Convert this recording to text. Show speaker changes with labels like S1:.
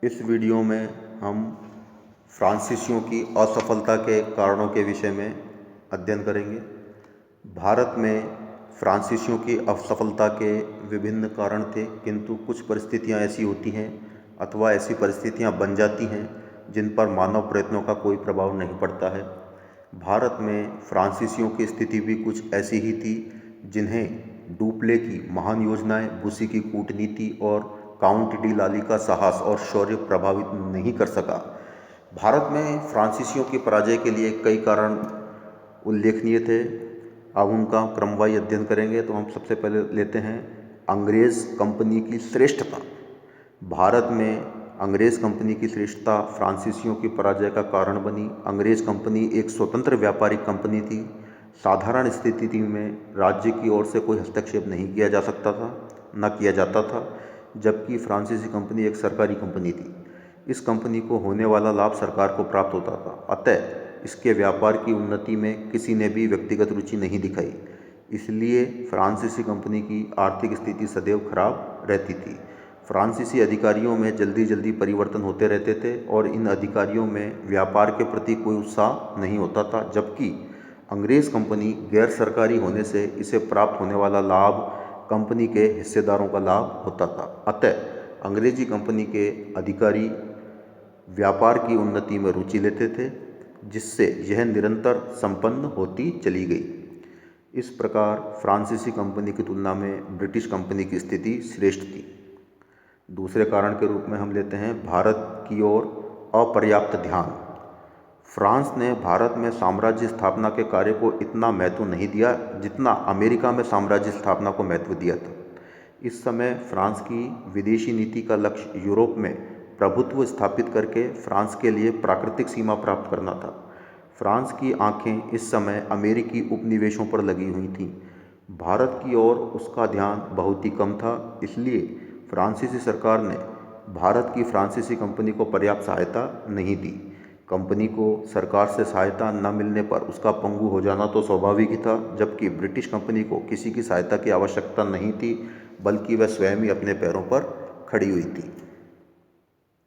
S1: इस वीडियो में हम फ्रांसीसियों की असफलता के कारणों के विषय में अध्ययन करेंगे। भारत में फ्रांसीसियों की असफलता के विभिन्न कारण थे, किंतु कुछ परिस्थितियां ऐसी होती हैं अथवा ऐसी परिस्थितियां बन जाती हैं जिन पर मानव प्रयत्नों का कोई प्रभाव नहीं पड़ता है। भारत में फ्रांसीसियों की स्थिति भी कुछ ऐसी ही थी, जिन्हें डुप्ले की महान योजनाएं, बुशी की कूटनीति और काउंट डी लाली का साहस और शौर्य प्रभावित नहीं कर सका। भारत में फ्रांसीसियों की पराजय के लिए कई कारण उल्लेखनीय थे। अब उनका क्रमवार अध्ययन करेंगे तो हम सबसे पहले लेते हैं अंग्रेज़ कंपनी की श्रेष्ठता। भारत में अंग्रेज़ कंपनी की श्रेष्ठता फ्रांसीसियों की पराजय का कारण बनी। अंग्रेज़ कंपनी एक स्वतंत्र व्यापारिक कंपनी थी। साधारण स्थिति में राज्य की ओर से कोई हस्तक्षेप नहीं किया जा सकता था, न किया जाता था, जबकि फ्रांसीसी कंपनी एक सरकारी कंपनी थी। इस कंपनी को होने वाला लाभ सरकार को प्राप्त होता था, अतः इसके व्यापार की उन्नति में किसी ने भी व्यक्तिगत रुचि नहीं दिखाई। इसलिए फ्रांसीसी कंपनी की आर्थिक स्थिति सदैव खराब रहती थी। फ्रांसीसी अधिकारियों में जल्दी जल्दी परिवर्तन होते रहते थे और इन अधिकारियों में व्यापार के प्रति कोई उत्साह नहीं होता था, जबकि अंग्रेज़ कंपनी गैर सरकारी होने से इसे प्राप्त होने वाला लाभ कंपनी के हिस्सेदारों का लाभ होता था। अतः अंग्रेजी कंपनी के अधिकारी व्यापार की उन्नति में रुचि लेते थे, जिससे यह निरंतर संपन्न होती चली गई। इस प्रकार फ्रांसीसी कंपनी की तुलना में ब्रिटिश कंपनी की स्थिति श्रेष्ठ थी। दूसरे कारण के रूप में हम लेते हैं भारत की ओर अपर्याप्त ध्यान। फ्रांस ने भारत में साम्राज्य स्थापना के कार्य को इतना महत्व नहीं दिया जितना अमेरिका में साम्राज्य स्थापना को महत्व दिया था। इस समय फ्रांस की विदेशी नीति का लक्ष्य यूरोप में प्रभुत्व स्थापित करके फ्रांस के लिए प्राकृतिक सीमा प्राप्त करना था। फ्रांस की आंखें इस समय अमेरिकी उपनिवेशों पर लगी हुई थीं। भारत की ओर उसका ध्यान बहुत ही कम था। इसलिए फ्रांसीसी सरकार ने भारत की फ्रांसीसी कंपनी को पर्याप्त सहायता नहीं दी। कंपनी को सरकार से सहायता न मिलने पर उसका पंगु हो जाना तो स्वाभाविक ही था, जबकि ब्रिटिश कंपनी को किसी की सहायता की आवश्यकता नहीं थी, बल्कि वह स्वयं ही अपने पैरों पर खड़ी हुई थी।